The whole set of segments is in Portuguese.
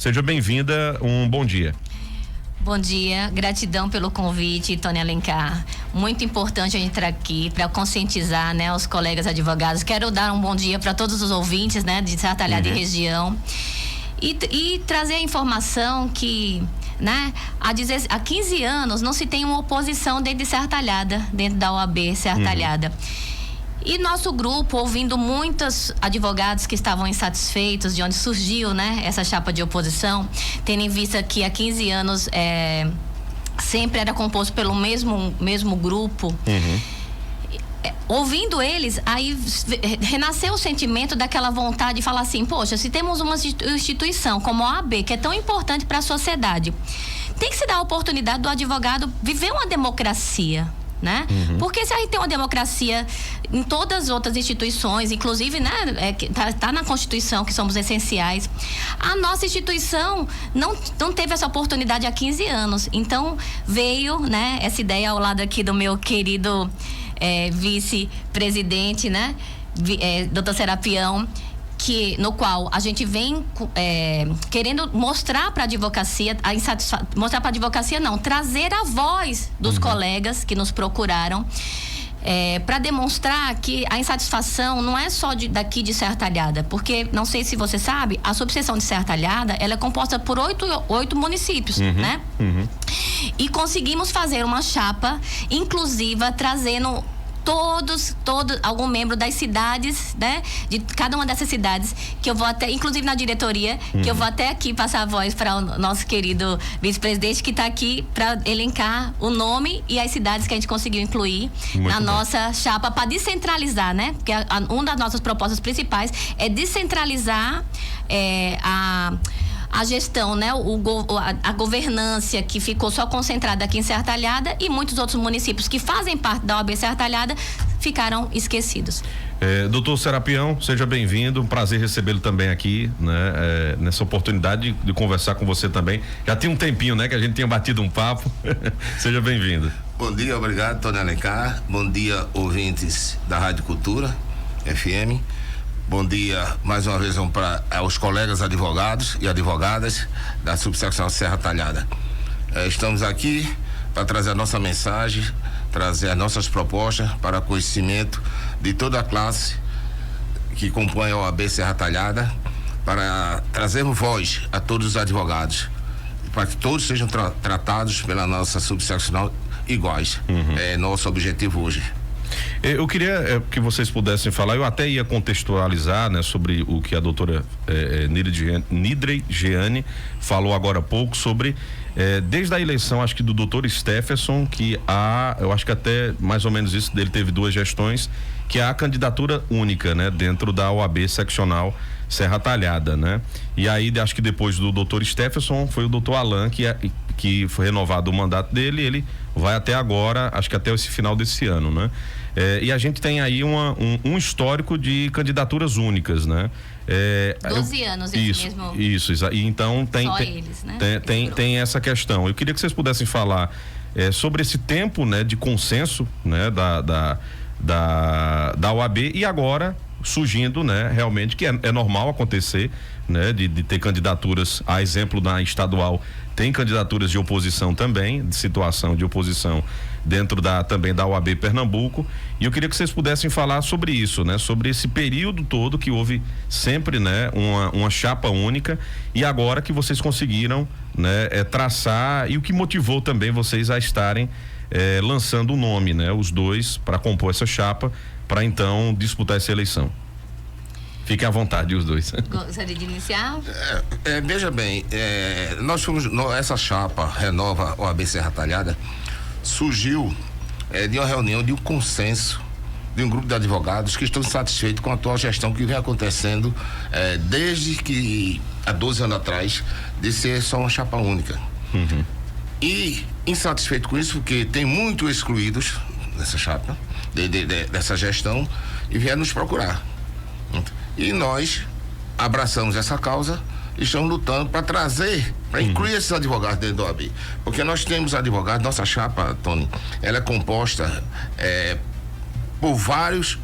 Seja bem-vinda, um bom dia. Bom dia, gratidão pelo convite, Tony Alencar. Muito importante a gente estar aqui para conscientizar, né, os colegas advogados. Quero dar um bom dia para todos os ouvintes, né, de Serra Talhada e região. E trazer a informação que, né, há 15 anos não se tem uma oposição dentro de Serra Talhada, dentro da OAB Serra Talhada. E nosso grupo, ouvindo muitos advogados que estavam insatisfeitos de onde surgiu, né, essa chapa de oposição, tendo em vista que há 15 anos sempre era composto pelo mesmo grupo. Ouvindo eles, aí renasceu o sentimento daquela vontade de falar assim: poxa, se temos uma instituição como a OAB, que é tão importante para a sociedade, tem que se dar a oportunidade do advogado viver uma democracia, né? Porque se a gente tem uma democracia em todas as outras instituições, inclusive, né, tá na Constituição que somos essenciais, a nossa instituição não teve essa oportunidade há 15 anos. Então veio, né, essa ideia ao lado aqui do meu querido vice-presidente, né, Dr. Serapião, no qual a gente vem querendo mostrar para a advocacia, trazer a voz dos colegas que nos procuraram, para demonstrar que a insatisfação não é só daqui de Serra Talhada, porque, não sei se você sabe, a subseção de Serra Talhada, ela é composta por 8 municípios, né? E conseguimos fazer uma chapa inclusiva, trazendo algum membro das cidades, né? De cada uma dessas cidades, que eu vou até, inclusive na diretoria, que eu vou até aqui passar a voz para o nosso querido vice-presidente, que está aqui para elencar o nome e as cidades que a gente conseguiu incluir na nossa chapa para descentralizar, né? Porque uma das nossas propostas principais é descentralizar a gestão, né? A governança que ficou só concentrada aqui em Serra Talhada, e muitos outros municípios que fazem parte da OAB Serra Talhada ficaram esquecidos. Doutor Serapião, seja bem-vindo, um prazer recebê-lo também aqui, né? Nessa oportunidade de conversar com você também. Já tem um tempinho, né, que a gente tinha batido um papo. Seja bem-vindo. Bom dia, obrigado, Tony Alencar. Bom dia, ouvintes da Rádio Cultura FM. Bom dia, mais uma vez, para os colegas advogados e advogadas da subsecção Serra Talhada. Estamos aqui para trazer a nossa mensagem, trazer as nossas propostas para conhecimento de toda a classe que compõe a OAB Serra Talhada, para trazermos voz a todos os advogados, para que todos sejam tratados pela nossa subseccional iguais. É nosso objetivo hoje. Eu queria que vocês pudessem falar, eu até ia contextualizar, né, sobre o que a doutora Nidrei Jeane falou agora há pouco sobre, desde a eleição, acho que do doutor Stephenson, que eu acho que até mais ou menos isso dele teve 2 gestões, que há a candidatura única, né, dentro da OAB seccional Serra Talhada, né? E aí, acho que depois do doutor Stephenson foi o doutor Alan que foi renovado o mandato dele, ele vai até agora, acho que até esse final desse ano, né? E a gente tem aí um histórico de candidaturas únicas, né? 12 anos mesmo. Isso. E então eles, né? Tem essa questão. Eu queria que vocês pudessem falar sobre esse tempo, né, de consenso, né, da OAB, e agora surgindo, né, realmente, que é normal acontecer, né, de ter candidaturas, a exemplo da estadual, tem candidaturas de oposição também, de situação de oposição dentro também da OAB Pernambuco, e eu queria que vocês pudessem falar sobre isso, né, sobre esse período todo que houve sempre, né, uma chapa única, e agora que vocês conseguiram, né, traçar, e o que motivou também vocês a estarem lançando o nome, né, os dois, para compor essa chapa, para então disputar essa eleição. Fiquem à vontade, os dois. Gostaria de iniciar? Veja bem, essa chapa Renova OAB Serra Talhada surgiu de uma reunião, de um consenso de um grupo de advogados que estão satisfeitos com a atual gestão que vem acontecendo desde que, há 12 anos atrás, de ser só uma chapa única. E insatisfeito com isso, porque tem muito excluídos dessa chapa, dessa gestão, e vieram nos procurar. E nós abraçamos essa causa e estamos lutando para trazer, para incluir esses advogados dentro do OAB. Porque nós temos advogados, nossa chapa, Tony, ela é composta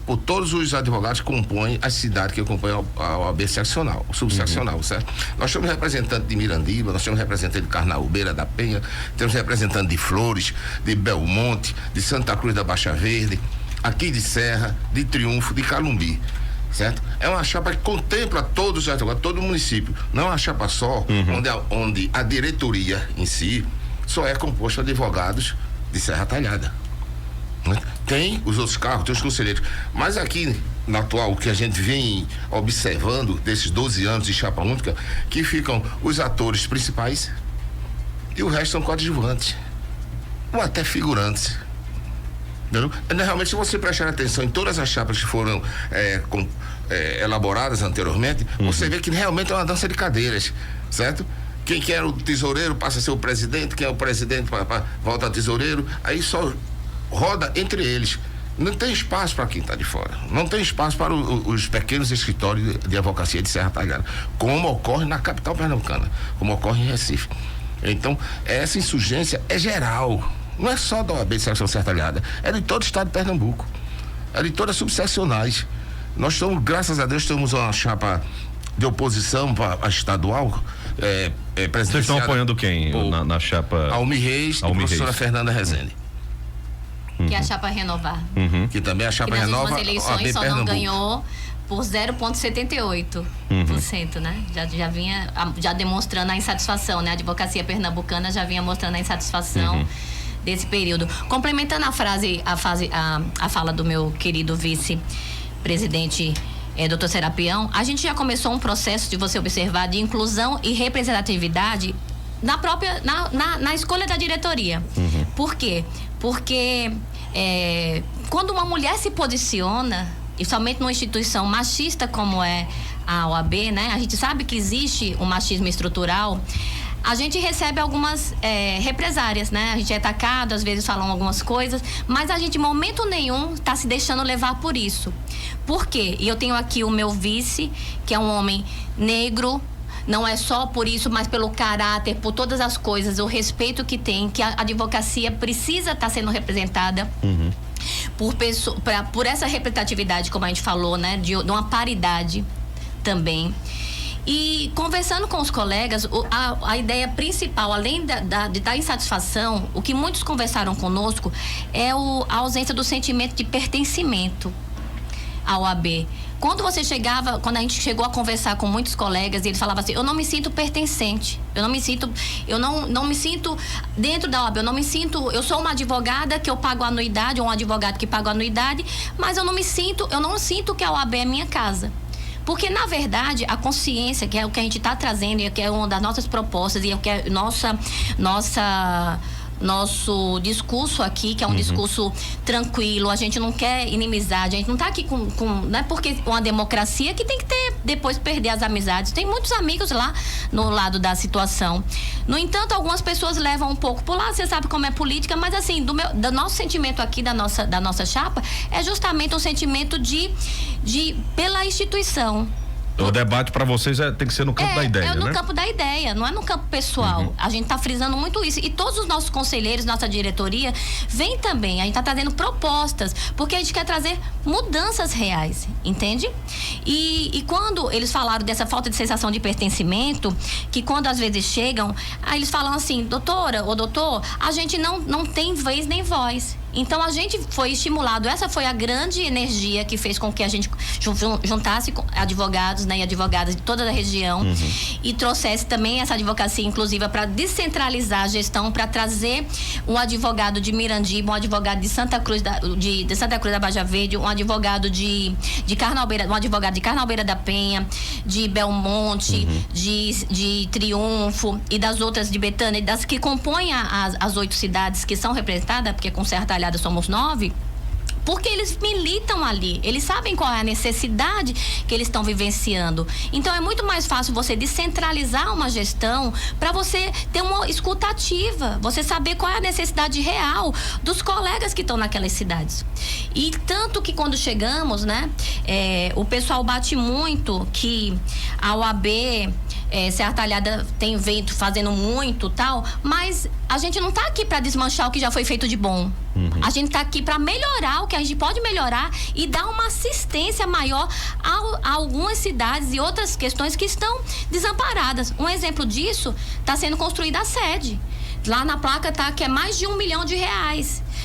por todos os advogados que compõem a cidade que compõem a OAB seccional, subseccional, certo? Nós temos representante de Mirandiba, nós temos representante de Carnaubeira da Penha, temos representante de Flores, de Belmonte, de Santa Cruz da Baixa Verde, aqui de Serra, de Triunfo, de Calumbi, certo? É uma chapa que contempla todos os advogados, todo o município. Não é uma chapa só, onde a diretoria em si só é composta de advogados de Serra Talhada. Tem os outros cargos, tem os conselheiros, mas aqui na atual, o que a gente vem observando desses 12 anos de chapa única, que ficam os atores principais e o resto são coadjuvantes ou até figurantes. Entendeu? Realmente, se você prestar atenção em todas as chapas que foram elaboradas anteriormente, você vê que realmente é uma dança de cadeiras, certo? Quem era o tesoureiro passa a ser o presidente, quem é o presidente volta a tesoureiro, aí só roda entre eles. Não tem espaço para quem está de fora. Não tem espaço para os pequenos escritórios de advocacia de Serra Talhada, como ocorre na capital pernambucana, como ocorre em Recife. Então, essa insurgência é geral. Não é só da OAB de secção Serra Talhada, é de todo o estado de Pernambuco. É de todas as subseccionais. Nós estamos, graças a Deus, temos uma chapa de oposição para a estadual. Vocês estão apoiando quem na chapa? Almir Reis e a professora Fernanda Rezende. Que é a chapa Renovar. Que também a chapa que nas Renova. Nas eleições só não ganhou por 0,78%, né? Já demonstrando a insatisfação, né? A advocacia pernambucana já vinha mostrando a insatisfação desse período. Complementando a fala do meu querido vice-presidente Dr. Serapião, a gente já começou um processo de você observar de inclusão e representatividade na escolha da diretoria. Por quê? Porque quando uma mulher se posiciona, e somente numa instituição machista como é a OAB, né? A gente sabe que existe um machismo estrutural. A gente recebe algumas represárias, né? A gente é atacado, às vezes falam algumas coisas, mas a gente em momento nenhum está se deixando levar por isso. Por quê? E eu tenho aqui o meu vice, que é um homem negro, não é só por isso, mas pelo caráter, por todas as coisas, o respeito que tem, que a advocacia precisa estar sendo representada por essa representatividade, como a gente falou, né? De uma paridade também. E conversando com os colegas, a ideia principal, além da insatisfação, o que muitos conversaram conosco é a ausência do sentimento de pertencimento à OAB. Quando a gente chegou a conversar com muitos colegas, eles falavam assim: eu não me sinto pertencente, eu não me sinto dentro da OAB, eu sou uma advogada que eu pago anuidade, ou um advogado que paga anuidade, mas eu não sinto que a OAB é minha casa. Porque, na verdade, a consciência, que é o que a gente está trazendo, e que é uma das nossas propostas, e é o que é nosso discurso aqui, que é um discurso tranquilo, a gente não quer inimizade, a gente não está aqui não é porque uma democracia que tem que depois perder as amizades. Tem muitos amigos lá no lado da situação. No entanto, algumas pessoas levam um pouco por lá, você sabe como é política, mas assim, do nosso sentimento aqui, da nossa chapa, é justamente um sentimento pela instituição. O debate para vocês tem que ser no campo da ideia, né? É no campo da ideia, não é no campo pessoal. A gente está frisando muito isso. E todos os nossos conselheiros, nossa diretoria, vem também. A gente está trazendo propostas, porque a gente quer trazer mudanças reais, entende? E quando eles falaram dessa falta de sensação de pertencimento, que quando às vezes chegam, aí eles falam assim: doutora ou doutor, a gente não tem vez nem voz. Então a gente foi estimulado, essa foi a grande energia que fez com que a gente juntasse advogados, né, e advogadas de toda a região, e trouxesse também essa advocacia inclusiva para descentralizar a gestão, para trazer um advogado de Mirandiba, um advogado de Santa Cruz de Santa Cruz da Baixa Verde, um advogado de Carnaubeira, um advogado de Carnaubeira da Penha, de Belmonte, de Triunfo e das outras de Betânia, das que compõem as 8 cidades que são representadas, porque com Serra Talhada somos 9, porque eles militam ali, eles sabem qual é a necessidade que eles estão vivenciando. Então é muito mais fácil você descentralizar uma gestão para você ter uma escuta ativa, você saber qual é a necessidade real dos colegas que estão naquelas cidades. E tanto que quando chegamos, né, o pessoal bate muito que a OAB Serra Talhada tem feito, fazendo muito tal, mas a gente não está aqui para desmanchar o que já foi feito de bom. A gente está aqui para melhorar o que a gente pode melhorar e dar uma assistência maior a algumas cidades e outras questões que estão desamparadas. Um exemplo disso, está sendo construída a sede. Lá na placa tá que é mais de R$1 milhão.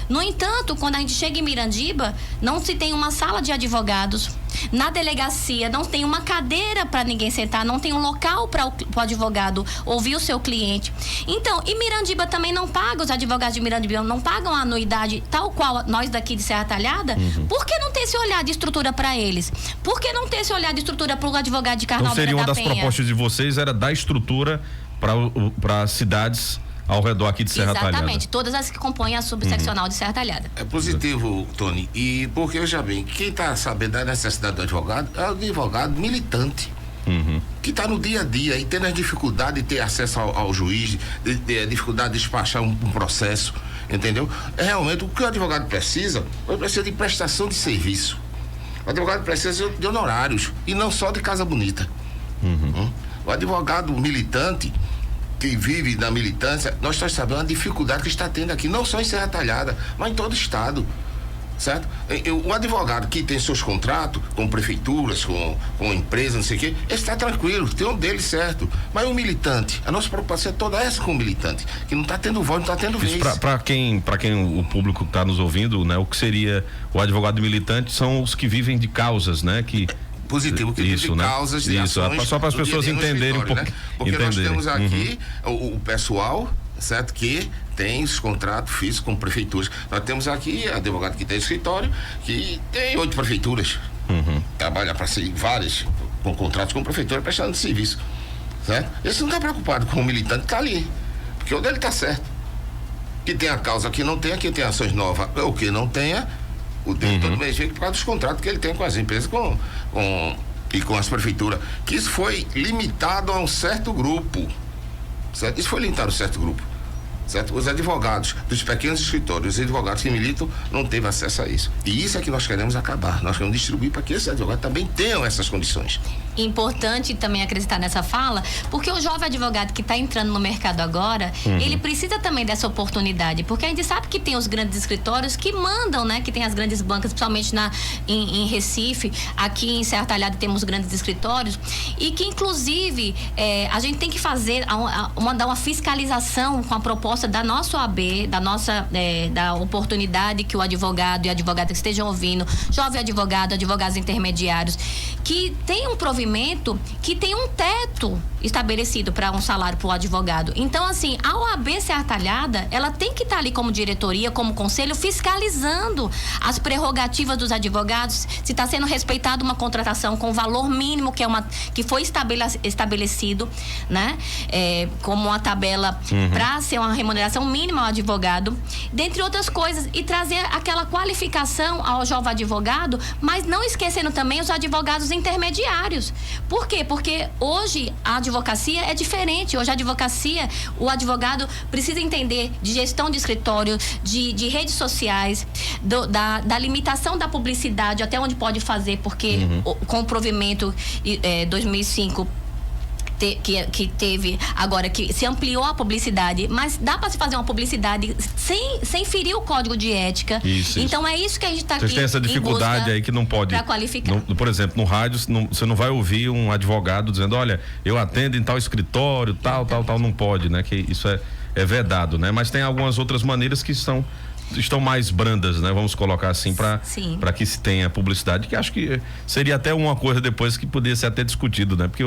No entanto, quando a gente chega em Mirandiba, não se tem uma sala de advogados. Na delegacia, não tem uma cadeira para ninguém sentar, não tem um local para o advogado ouvir o seu cliente. Então, e Mirandiba também não paga, os advogados de Mirandiba não pagam a anuidade, tal qual nós daqui de Serra Talhada. Por que não ter esse olhar de estrutura para eles? Por que não ter esse olhar de estrutura para o advogado de Carnaval da Penha? Então, seria uma das propostas de vocês, era dar estrutura para cidades ao redor aqui de Serra Talhada. Exatamente, todas as que compõem a subseccional de Serra Talhada. É positivo, Tony, e porque, veja bem, quem está sabendo da necessidade do advogado é o advogado militante, que está no dia a dia e tendo a dificuldade de ter acesso ao juiz, a dificuldade de despachar um processo, entendeu? É realmente o que o advogado precisa, ele precisa de prestação de serviço. O advogado precisa de honorários, e não só de casa bonita. O advogado militante que vive na militância, nós estamos sabendo a dificuldade que está tendo aqui, não só em Serra Talhada, mas em todo o estado, certo? O advogado que tem seus contratos com prefeituras, com empresas, não sei o quê, ele está tranquilo, tem um dele certo, mas o militante, a nossa preocupação é toda essa com o militante, que não está tendo voz, não está tendo vez. Para quem o público está nos ouvindo, né, o que seria o advogado militante são os que vivem de causas, né, que positivo, que isso, né? Causas de ações, só para as pessoas entenderem um pouco, né? Porque nós temos aqui o pessoal, certo, que tem os contratos físicos com prefeituras. Nós temos aqui advogado que tem escritório, que tem 8 prefeituras, trabalha para si várias com contratos com prefeitura prestando serviço, certo? Esse não está preocupado com o militante que está ali, porque o dele está certo, que tem a causa que não tenha, que tem ações novas ou que não tenha, o dele todo mês vem por causa dos contratos que ele tem com as empresas e com as prefeituras, que isso foi limitado a um certo grupo, certo? Isso foi limitado a um certo grupo, certo? Os advogados dos pequenos escritórios, os advogados que militam, não teve acesso a isso. E isso é que nós queremos acabar. Nós queremos distribuir para que esses advogados também tenham essas condições. Importante também acreditar nessa fala, porque o jovem advogado que está entrando no mercado agora, ele precisa também dessa oportunidade, porque a gente sabe que tem os grandes escritórios que mandam, né? Que tem as grandes bancas, principalmente em Recife, aqui em Serra Talhada temos grandes escritórios, e que inclusive a gente tem que fazer, mandar uma fiscalização com a proposta da nossa OAB, da oportunidade que o advogado e a advogada que estejam ouvindo, jovem advogado, advogados intermediários, que tem um provimento que tem um teto estabelecido para um salário para o advogado. Então, assim, a OAB Serra Talhada, ela tem que estar ali como diretoria, como conselho, fiscalizando as prerrogativas dos advogados, se está sendo respeitada uma contratação com valor mínimo, que foi estabelecido, né? Como uma tabela para ser uma remuneração mínima ao advogado, dentre outras coisas, e trazer aquela qualificação ao jovem advogado, mas não esquecendo também os advogados intermediários. Por quê? Porque hoje a advocacia é diferente. Hoje a advocacia, o advogado precisa entender de gestão de escritório, de redes sociais, da limitação da publicidade, até onde pode fazer, porque com o provimento 2005 que teve agora, que se ampliou a publicidade, mas dá para se fazer uma publicidade sem ferir o código de ética. Então é isso que a gente está aqui. Vocês têm essa dificuldade aí que não pode. Para qualificar. Por exemplo, no rádio, você não vai ouvir um advogado dizendo, olha, eu atendo em tal escritório, tal, não pode, né? Que isso é vedado, né? Mas tem algumas outras maneiras que estão mais brandas, né? Vamos colocar assim, para que se tenha publicidade, que acho que seria até uma coisa depois que poderia ser até discutido, né? Porque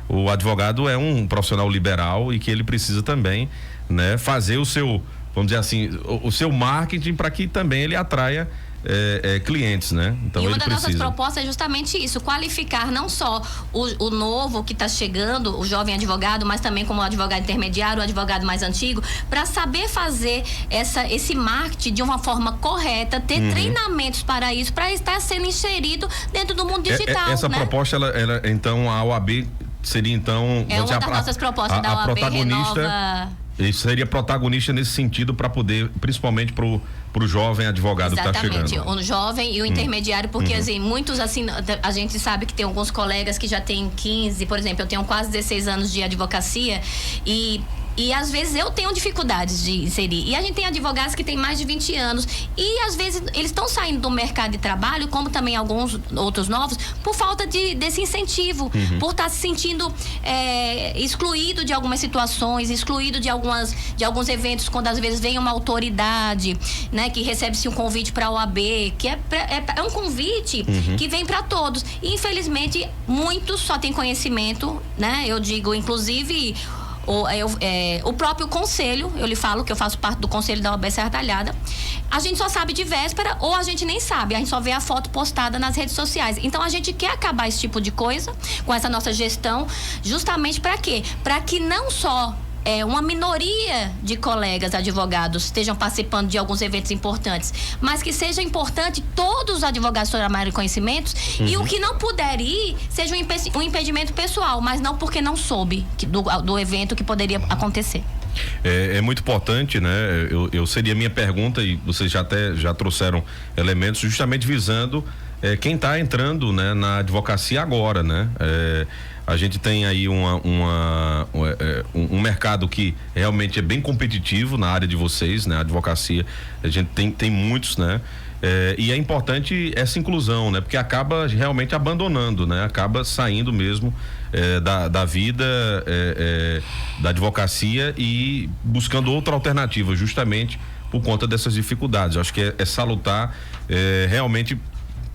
o advogado é um profissional liberal e que ele precisa também, né, fazer o seu, vamos dizer assim, o seu marketing para que também ele atraia clientes, né? Então e uma ele das precisa. nossas propostas é justamente isso, qualificar não só o novo que está chegando, o jovem advogado, mas também como o advogado intermediário, o advogado mais antigo, para saber fazer esse marketing de uma forma correta, ter treinamentos para isso, para estar sendo inserido dentro do mundo digital. Essa proposta, ela então a OAB seria então uma das nossas propostas da OAB renova. Isso seria protagonista nesse sentido para poder, principalmente pro jovem advogado que está chegando. Exatamente, o jovem e o intermediário, porque assim, muitos assim, a gente sabe que tem alguns colegas que já têm 15, por exemplo, eu tenho quase 16 anos de advocacia e E às vezes eu tenho dificuldades de inserir. E a gente tem advogados que têm mais de 20 anos. E às vezes eles estão saindo do mercado de trabalho, como também alguns outros novos, por falta desse incentivo. Por estar se sentindo excluído de algumas situações, excluído de alguns eventos, quando às vezes vem uma autoridade, né, que recebe-se um convite para a OAB, que é um convite que vem para todos. E infelizmente muitos só têm conhecimento, né? Eu digo, inclusive, o próprio conselho, eu lhe falo que eu faço parte do conselho da OAB Serra Talhada, a gente só sabe de véspera ou a gente nem sabe, a gente só vê a foto postada nas redes sociais. Então a gente quer acabar esse tipo de coisa com essa nossa gestão, justamente para quê? Para que não só uma minoria de colegas advogados estejam participando de alguns eventos importantes, mas que seja importante todos os advogados tomarem conhecimentos e o que não puder ir seja um impedimento pessoal, mas não porque não soube do evento que poderia acontecer. É muito importante, né? Eu seria minha pergunta, e vocês já trouxeram elementos justamente visando quem está entrando, né, na advocacia agora, né? A gente tem aí um mercado que realmente é bem competitivo na área de vocês, né? A advocacia, a gente tem muitos, né? E é importante essa inclusão, né? Porque acaba realmente abandonando, né? Acaba saindo mesmo da vida da advocacia e buscando outra alternativa, justamente por conta dessas dificuldades. Eu acho que é salutar realmente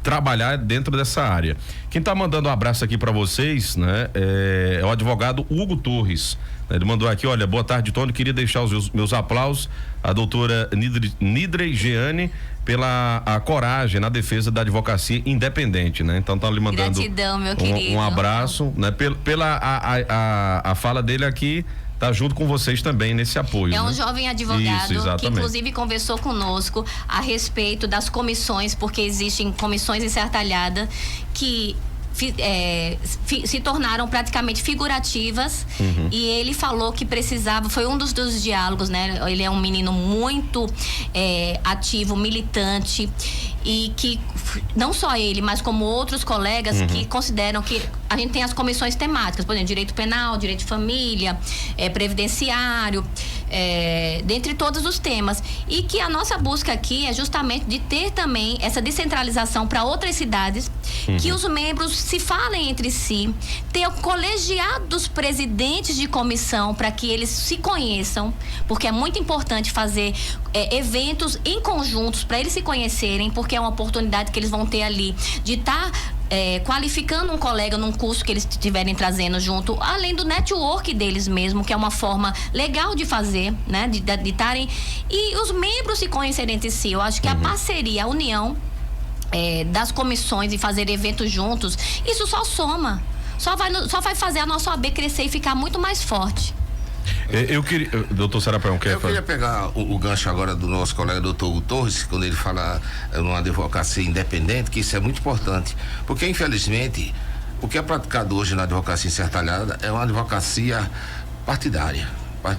trabalhar dentro dessa área. Quem está mandando um abraço aqui para vocês, né, é o advogado Hugo Torres. Ele mandou aqui: olha, boa tarde, Tony, queria deixar os meus aplausos à doutora Nidrey Jeane pela coragem na defesa da advocacia independente, né? Então tá lhe mandando gratidão, meu querido. Um abraço, né? Pela a fala dele aqui, tá junto com vocês também nesse apoio. É um jovem advogado. Isso, que inclusive conversou conosco a respeito das comissões, porque existem comissões em Serra Talhada que se tornaram praticamente figurativas, e ele falou que precisava, foi um dos diálogos, né? Ele é um menino muito ativo, militante, e que não só ele, mas como outros colegas que consideram que a gente tem as comissões temáticas, por exemplo, direito penal, direito de família, previdenciário, dentre todos os temas, e que a nossa busca aqui é justamente de ter também essa descentralização para outras cidades, que os membros se falem entre si, ter o colegiado dos presidentes de comissão para que eles se conheçam, porque é muito importante fazer eventos em conjuntos para eles se conhecerem, porque é uma oportunidade que eles vão ter ali de estar qualificando um colega num curso que eles estiverem trazendo junto, além do network deles mesmo, que é uma forma legal de fazer, né? De estarem, e os membros se conhecerem entre si. Eu acho que a parceria, a união das comissões e fazer eventos juntos, isso só soma, só vai fazer a nossa OAB crescer e ficar muito mais forte. Eu queria, doutor Serapão, eu queria pegar o gancho agora do nosso colega doutor Hugo Torres, quando ele fala numa advocacia independente, que isso é muito importante, porque infelizmente o que é praticado hoje na advocacia em Serra Talhada é uma advocacia partidária,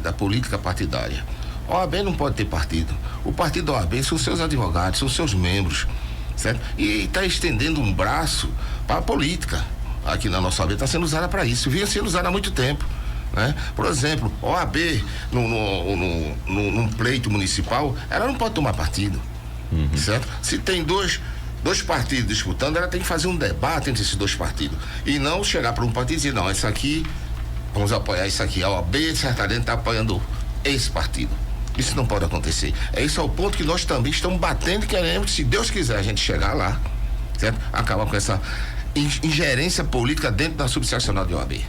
da política partidária. A OAB não pode ter partido. O partido da OAB são seus advogados, são seus membros, certo? E está estendendo um braço para a política. Aqui na nossa OAB está sendo usada para isso, vinha sendo usada há muito tempo, né? Por exemplo, a OAB num pleito municipal, ela não pode tomar partido, certo? Se tem dois partidos disputando, ela tem que fazer um debate entre esses dois partidos e não chegar para um partido e dizer: não, isso aqui, vamos apoiar isso aqui, a OAB Serra Talhada está apoiando esse partido. Isso não pode acontecer. Esse é o ponto que nós também estamos batendo e queremos, se Deus quiser, a gente chegar lá, certo? Acabar com essa ingerência política dentro da subseccional de OAB,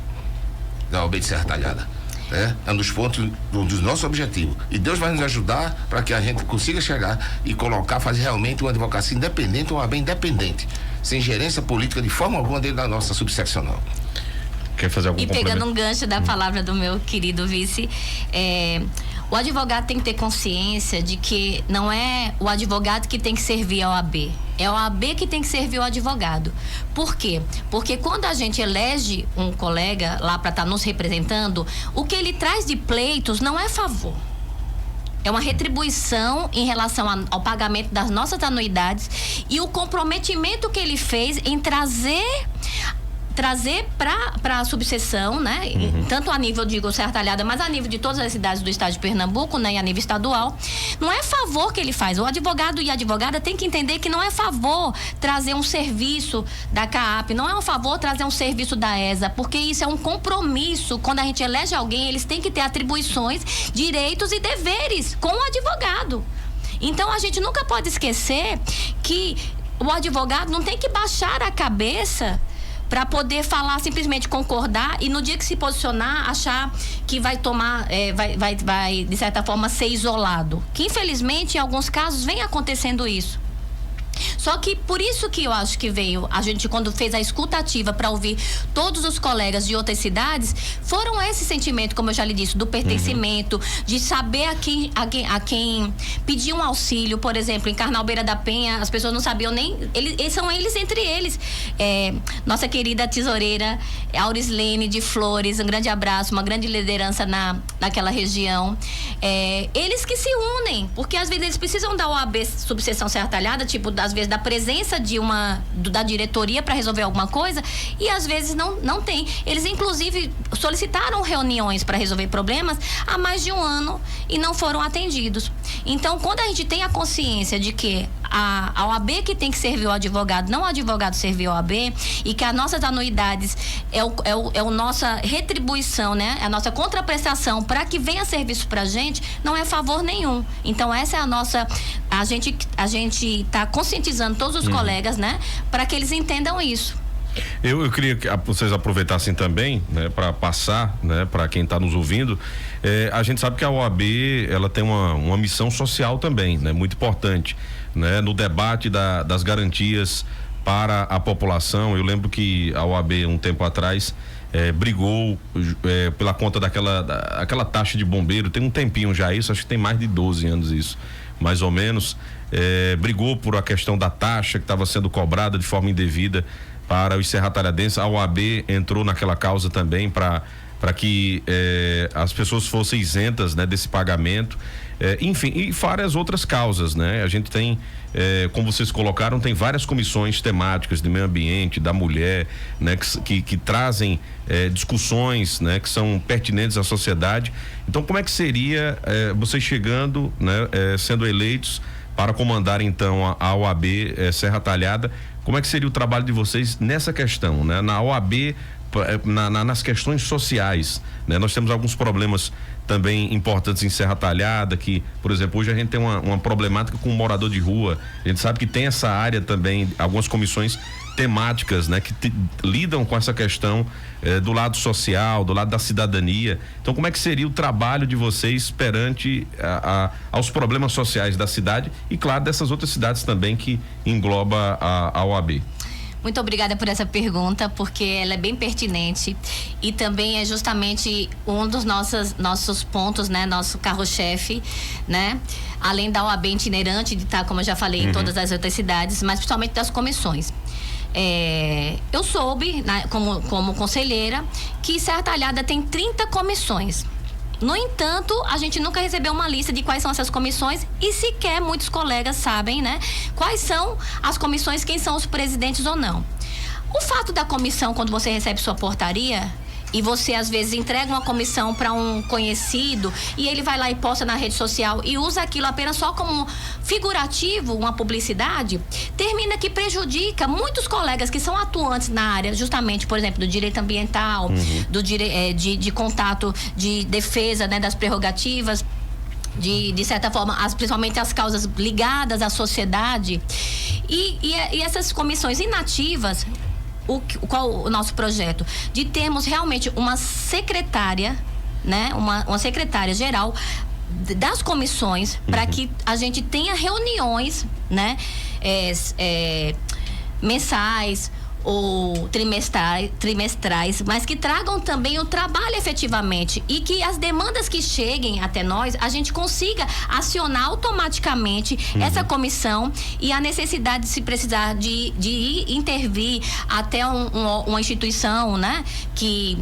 da OAB de Serra Talhada. É um dos pontos dos nossos objetivos. E Deus vai nos ajudar para que a gente consiga chegar e colocar, fazer realmente uma advocacia independente, uma OAB independente, sem gerência política de forma alguma dentro da nossa subseccional. Quer fazer algum complemento? E pegando um gancho da palavra do meu querido vice, o advogado tem que ter consciência de que não é o advogado que tem que servir a OAB, é a OAB que tem que servir o advogado. Por quê? Porque quando a gente elege um colega lá para estar nos representando, o que ele traz de pleitos não é favor. É uma retribuição em relação ao pagamento das nossas anuidades e o comprometimento que ele fez em trazer trazer para a subseção, né? Tanto a nível, digo, Serra Talhada, mas a nível de todas as cidades do estado de Pernambuco, né? E a nível estadual. Não é favor que ele faz. O advogado e a advogada tem que entender que não é favor trazer um serviço da CAAP, não é um favor trazer um serviço da ESA, porque isso é um compromisso. Quando a gente elege alguém, eles têm que ter atribuições, direitos e deveres com o advogado. Então, a gente nunca pode esquecer que o advogado não tem que baixar a cabeça para poder falar, simplesmente concordar e no dia que se posicionar, achar que vai tomar, vai, de certa forma, ser isolado. Que, infelizmente, em alguns casos, vem acontecendo isso. Só que por isso que eu acho que veio, a gente quando fez a escutativa para ouvir todos os colegas de outras cidades, foram esse sentimento, como eu já lhe disse, do pertencimento, de saber a quem pedir um auxílio. Por exemplo, em Carnalbeira da Penha, as pessoas não sabiam nem, são eles entre eles. Nossa querida tesoureira Aurislene de Flores, um grande abraço, uma grande liderança naquela região. Eles que se unem, porque às vezes eles precisam da OAB subseção Serra Talhada, tipo, às vezes da presença da diretoria para resolver alguma coisa, e às vezes não tem. Eles inclusive solicitaram reuniões para resolver problemas há mais de um ano e não foram atendidos. Então, quando a gente tem a consciência de que a OAB que tem que servir o advogado, não o advogado servir a OAB, e que as nossas anuidades é a nossa retribuição, né? É a nossa contraprestação para que venha serviço pra gente, não é favor nenhum. Então, essa é a nossa... A gente tá conscientizando todos os colegas, né? Para que eles entendam isso. Eu queria que vocês aproveitassem também, né, para passar, né, para quem está nos ouvindo. A gente sabe que a OAB, ela tem uma missão social também, né, muito importante, né, no debate das garantias para a população. Eu lembro que a OAB, um tempo atrás, brigou pela conta daquela taxa de bombeiro. Tem um tempinho já isso, acho que tem mais de 12 anos isso, mais ou menos. Brigou por a questão da taxa que estava sendo cobrada de forma indevida para os serratalhadenses. A OAB entrou naquela causa também para que as pessoas fossem isentas, né, desse pagamento. Enfim, e várias outras causas, né? A gente tem, como vocês colocaram, tem várias comissões temáticas de meio ambiente, da mulher, né? Que trazem discussões, né? Que são pertinentes à sociedade. Então, como é que seria vocês chegando, né? Sendo eleitos para comandar, então, a OAB Serra Talhada? Como é que seria o trabalho de vocês nessa questão, né? Na OAB, nas questões sociais, né? Nós temos alguns problemas também importantes em Serra Talhada, que, por exemplo, hoje a gente tem uma problemática com o morador de rua. A gente sabe que tem essa área também, algumas comissões temáticas, né, que lidam com essa questão do lado social, do lado da cidadania. Então, como é que seria o trabalho de vocês perante aos problemas sociais da cidade e, claro, dessas outras cidades também que engloba a OAB? Muito obrigada por essa pergunta, porque ela é bem pertinente e também é justamente um dos nossos pontos, né? Nosso carro-chefe, né? Além da OAB itinerante, de estar, como eu já falei, em todas as outras cidades, mas principalmente das comissões. Eu soube, né, como conselheira, que Serra Talhada tem 30 comissões. No entanto, a gente nunca recebeu uma lista de quais são essas comissões e sequer muitos colegas sabem, né? Quais são as comissões, quem são os presidentes ou não. O fato da comissão, quando você recebe sua portaria e você às vezes entrega uma comissão para um conhecido e ele vai lá e posta na rede social e usa aquilo apenas só como figurativo, uma publicidade, termina que prejudica muitos colegas que são atuantes na área, justamente, por exemplo, do direito ambiental, do de contato, de defesa, né, das prerrogativas, de certa forma, principalmente as causas ligadas à sociedade. E essas comissões inativas, qual o nosso projeto? De termos realmente uma secretária, né? Uma secretária geral das comissões, para que a gente tenha reuniões, né? Mensais ou trimestrais, mas que tragam também o trabalho efetivamente e que as demandas que cheguem até nós, a gente consiga acionar automaticamente essa comissão, e a necessidade de se precisar de ir intervir até uma instituição, né, que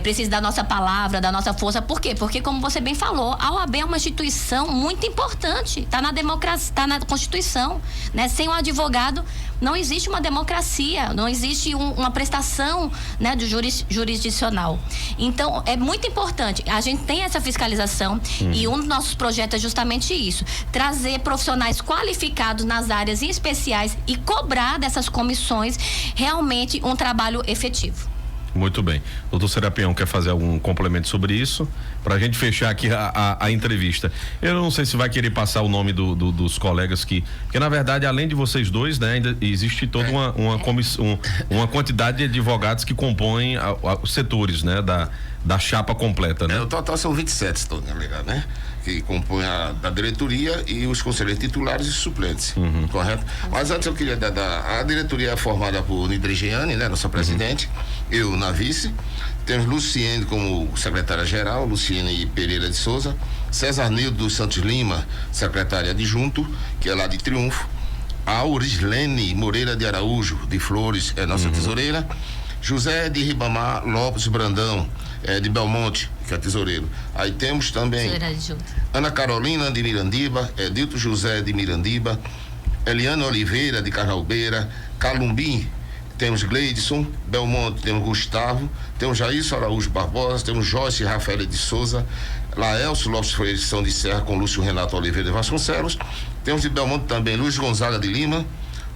precisa da nossa palavra, da nossa força. Por quê? Porque, como você bem falou, a OAB é uma instituição muito importante. Está na democracia, está na Constituição, né? Sem o advogado não existe uma democracia, não existe uma prestação, né, do jurisdicional. Então, é muito importante. A gente tem essa fiscalização e um dos nossos projetos é justamente isso: trazer profissionais qualificados nas áreas especiais e cobrar dessas comissões realmente um trabalho efetivo. Muito bem. Doutor Serapião, quer fazer algum complemento sobre isso? Para a gente fechar aqui a entrevista. Eu não sei se vai querer passar o nome dos colegas porque na verdade, além de vocês dois, né, ainda existe toda uma quantidade de advogados que compõem os setores, né, da chapa completa, né? O total são 27, estou ligado, né? Que compõem da diretoria e os conselheiros titulares e suplentes, correto? Mas antes eu queria a diretoria é formada por Nidre Jeane, né, nossa presidente, eu na vice, temos Luciene como secretária-geral, Luciene Pereira de Souza, César Nildo dos Santos Lima, secretária adjunto, que é lá de Triunfo, a Aurislene Moreira de Araújo, de Flores, é nossa tesoureira, José de Ribamar Lopes Brandão, de Belmonte, que é tesoureiro. Aí temos também Ana Carolina de Mirandiba, Edilto José de Mirandiba, Eliana Oliveira de Carralbeira, Calumbim, temos Gleidson, Belmonte, temos Gustavo, temos Jair Araújo Barbosa, temos Joyce Rafael de Souza, Laelcio Lopes Freire de São de Serra, com Lúcio Renato Oliveira de Vasconcelos, temos de Belmonte também Luiz Gonzaga de Lima,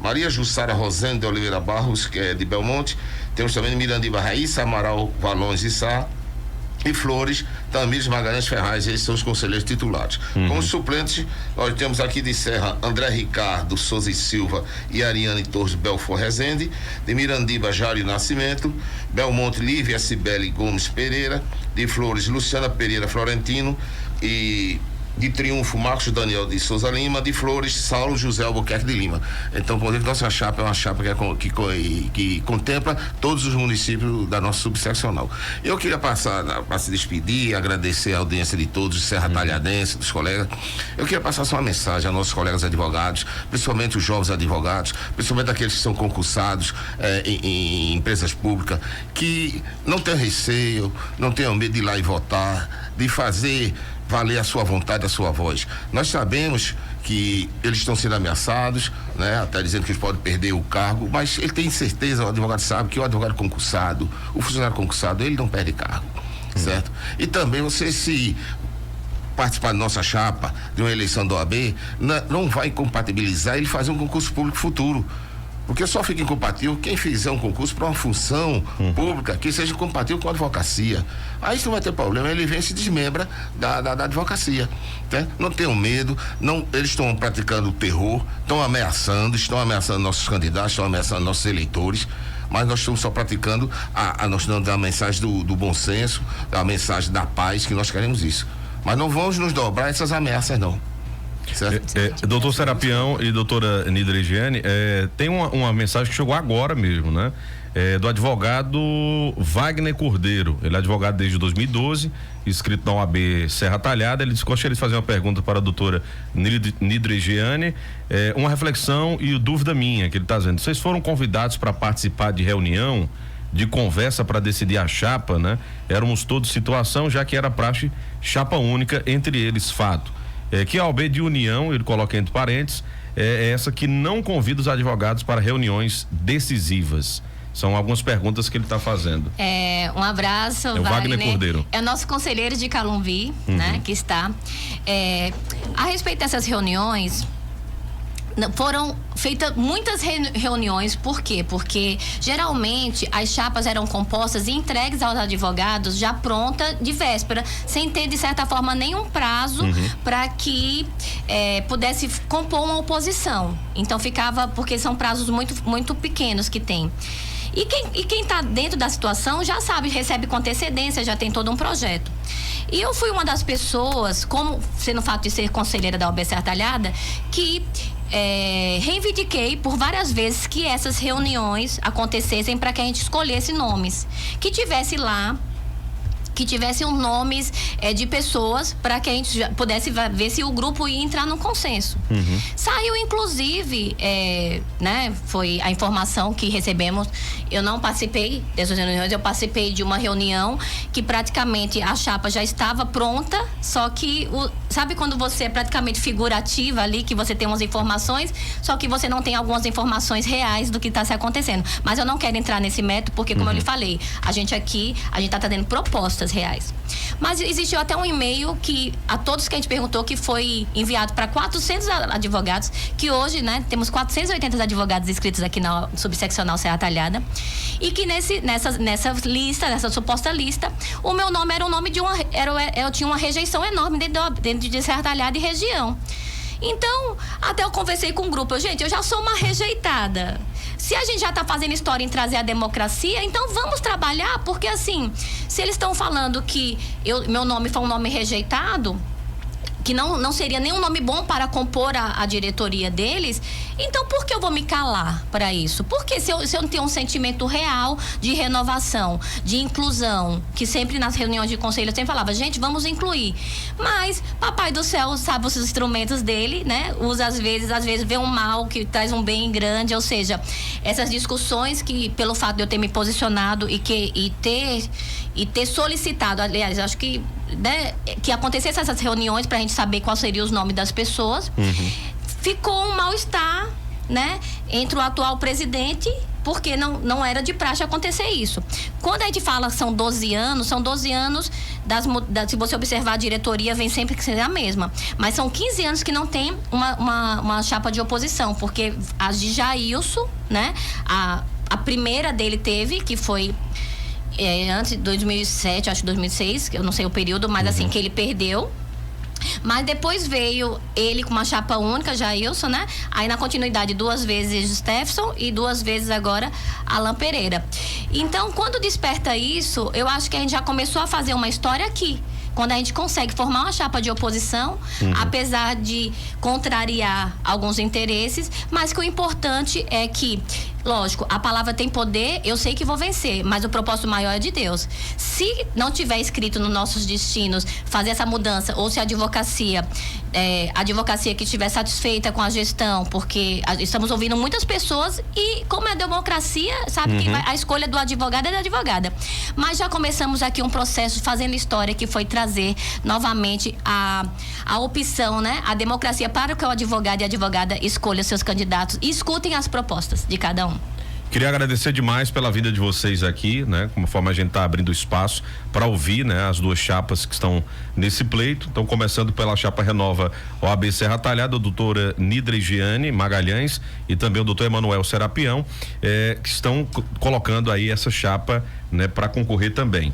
Maria Jussara Rosendo de Oliveira Barros, que é de Belmonte, temos também de Mirandiba Raíssa Amaral Valões Issá, e Flores, Tamires Magalhães Ferraz. Esses são os conselheiros titulares. Como suplentes, nós temos aqui de Serra André Ricardo Souza e Silva e Ariane Torres Belfort Rezende, de Mirandiba Jário Nascimento, Belmonte Lívia Cibele Gomes Pereira, de Flores Luciana Pereira Florentino, e de Triunfo Marcos Daniel de Souza Lima, de Flores Saulo José Albuquerque de Lima. Então, por exemplo, nossa chapa é uma chapa que contempla todos os municípios da nossa subseccional. Eu queria passar para se despedir, agradecer a audiência de todos, de Serra Talhadense, dos colegas. Eu queria passar só uma mensagem a nossos colegas advogados, principalmente os jovens advogados, principalmente aqueles que são concursados em empresas públicas, que não tenham receio, não tenham medo de ir lá e votar, de fazer valer a sua vontade, a sua voz. Nós sabemos que eles estão sendo ameaçados, né? Até dizendo que eles podem perder o cargo, mas ele tem certeza, o advogado sabe que o advogado concursado, o funcionário concursado, ele não perde cargo, certo? E também você, se participar da nossa chapa de uma eleição da OAB, não vai incompatibilizar ele fazer um concurso público futuro. Porque só fica incompatível quem fizer um concurso para uma função pública que seja compatível com a advocacia. Aí isso não vai ter problema, ele vem e se desmembra da advocacia. Né? Não tenham medo, eles estão praticando o terror, estão ameaçando nossos candidatos, estão ameaçando nossos eleitores, mas nós estamos só praticando, nós dando a mensagem do bom senso, a mensagem da paz, que nós queremos isso. Mas não vamos nos dobrar essas ameaças, não. Doutor Serapião e doutora Nidre Jeane, tem uma mensagem que chegou agora mesmo, né? Do advogado Wagner Cordeiro. Ele é advogado desde 2012, inscrito na OAB Serra Talhada. Ele disse que gostaria de fazer uma pergunta para a doutora Nidre Jeane, uma reflexão e dúvida minha, que ele está dizendo: vocês foram convidados para participar de reunião, de conversa para decidir a chapa, né? Éramos todos situação, já que era praxe chapa única, entre eles fato. Que a OAB de União, ele coloca entre parênteses, é essa que não convida os advogados para reuniões decisivas. São algumas perguntas que ele está fazendo. Um abraço, Wagner Cordeiro. É o nosso conselheiro de Calumbi, né, que está. A respeito dessas reuniões, foram feitas muitas reuniões. Por quê? Porque geralmente as chapas eram compostas e entregues aos advogados já pronta de véspera, sem ter de certa forma nenhum prazo para que pudesse compor uma oposição. Então ficava, porque são prazos muito, muito pequenos que tem. E quem está dentro da situação já sabe, recebe com antecedência, já tem todo um projeto. E eu fui uma das pessoas, como sendo o fato de ser conselheira da OAB Serra Talhada, que reivindiquei por várias vezes que essas reuniões acontecessem para que a gente escolhesse nomes, que tivesse lá, que tivessem nomes de pessoas para que a gente pudesse ver se o grupo ia entrar num consenso. Saiu, inclusive, né, foi a informação que recebemos. Eu não participei dessas reuniões, eu participei de uma reunião que praticamente a chapa já estava pronta, só que, sabe quando você é praticamente figurativa ali, que você tem umas informações, só que você não tem algumas informações reais do que está se acontecendo. Mas eu não quero entrar nesse método, porque, como eu lhe falei, a gente está trazendo propostas reais. Mas existiu até um e-mail que a todos que a gente perguntou, que foi enviado para 400 advogados, que hoje, né, temos 480 advogados inscritos aqui na subseccional Serra Talhada, e que nessa lista, nessa suposta lista, o meu nome era o nome de eu tinha uma rejeição enorme dentro de Serra Talhada e região. Então, até eu conversei com o grupo, gente, eu já sou uma rejeitada. Se a gente já está fazendo história em trazer a democracia, então vamos trabalhar, porque assim, se eles estão falando que meu nome foi um nome rejeitado, que não seria nenhum nome bom para compor a diretoria deles, então por que eu vou me calar para isso? Porque se eu não tenho um sentimento real de renovação, de inclusão, que sempre nas reuniões de conselho eu sempre falava, gente, vamos incluir. Mas Papai do Céu sabe os instrumentos dele, né? Usa às vezes vê um mal que traz um bem grande, ou seja, essas discussões que, pelo fato de eu ter me posicionado e ter solicitado, aliás, acho que, né, que acontecesse essas reuniões para a gente saber qual seria os nomes das pessoas, ficou um mal-estar, né, entre o atual presidente, porque não era de praxe acontecer isso. Quando a gente fala que são 12 anos, se você observar, a diretoria vem sempre que ser a mesma, mas são 15 anos que não tem uma chapa de oposição, porque as de Jailson, né, a primeira dele teve, que foi antes de 2007, acho que 2006, eu não sei o período, mas assim, que ele perdeu. Mas depois veio ele com uma chapa única, Jailson, né? Aí na continuidade 2 vezes Stefson e 2 vezes agora Alan Pereira. Então, quando desperta isso, eu acho que a gente já começou a fazer uma história aqui. Quando a gente consegue formar uma chapa de oposição, apesar de contrariar alguns interesses, mas que o importante é que, lógico, a palavra tem poder, eu sei que vou vencer, mas o propósito maior é de Deus. Se não tiver escrito nos nossos destinos fazer essa mudança, ou se a advocacia que estiver satisfeita com a gestão, porque estamos ouvindo muitas pessoas e, como é democracia, sabe que a escolha do advogado é da advogada. Mas já começamos aqui um processo fazendo história, que foi trazer novamente a opção, né? A democracia para que o advogado e a advogada escolham seus candidatos e escutem as propostas de cada um. Queria agradecer demais pela vinda de vocês aqui, né? Como forma a gente está abrindo espaço para ouvir, né, as duas chapas que estão nesse pleito. Então, começando pela chapa Renova OAB Serra Talhada, a doutora Nidre Jeane Magalhães e também o doutor Emanuel Serapião, que estão colocando aí essa chapa, né, para concorrer também.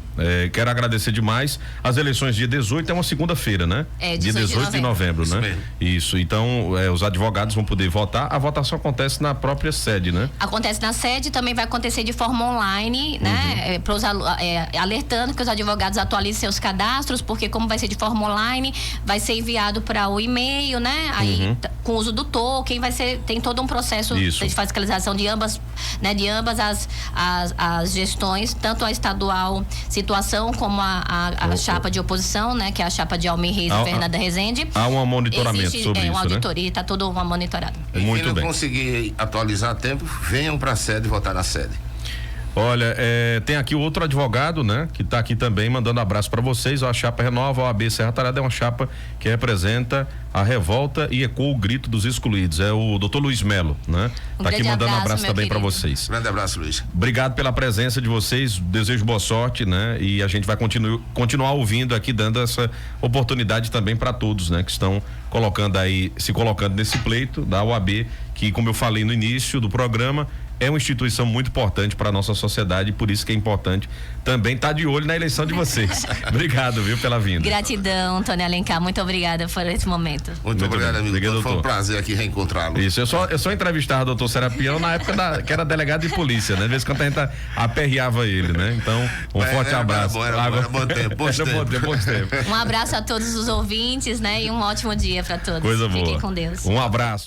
Quero agradecer demais. As eleições dia 18 é uma segunda-feira, né? Dia 18 de novembro, isso, né? Mesmo. Isso. Então, os advogados vão poder votar. A votação acontece na própria sede, né? Acontece na sede, também vai acontecer de forma online, né? Alertando que os advogados atualizem seus cadastros, porque como vai ser de forma online, vai ser enviado para o e-mail, né? Aí, com o uso do token, tem todo um processo de fiscalização de ambas, né? De ambas as gestões, tanto a estadual situação como a chapa de oposição, né? Que é a chapa de Almir Reis e Fernanda Rezende. Há um monitoramento sobre isso, uma auditoria, né? Está tudo monitorado. Muito bem. Se não conseguir atualizar a tempo, venham para a sede votar na sede. Olha, tem aqui o outro advogado, né? Que está aqui também mandando abraço para vocês. A chapa Renova, a OAB Serra Talhada, é uma chapa que representa a revolta e ecoa o grito dos excluídos. É o doutor Luiz Melo, né? Tá aqui mandando abraço também para vocês. Grande abraço, Luiz. Obrigado pela presença de vocês, desejo boa sorte, né? E a gente vai continuar ouvindo aqui, dando essa oportunidade também para todos, né? Que estão se colocando nesse pleito da OAB, que, como eu falei no início do programa, é uma instituição muito importante para a nossa sociedade, e por isso que é importante também estar de olho na eleição de vocês. Obrigado, viu, pela vinda. Gratidão, Antônio Alencar, muito obrigada por esse momento. Muito obrigado, amigo. Obrigado, foi um prazer aqui reencontrá-lo. Isso, eu só entrevistava o doutor Serapião na época que era delegado de polícia, né? Às vezes quando a gente aperreava ele, né? Então, forte abraço. Era bom tempo, bom tempo. Um abraço a todos os ouvintes, né? E um ótimo dia para todos. Coisa boa. Fiquem com Deus. Um abraço.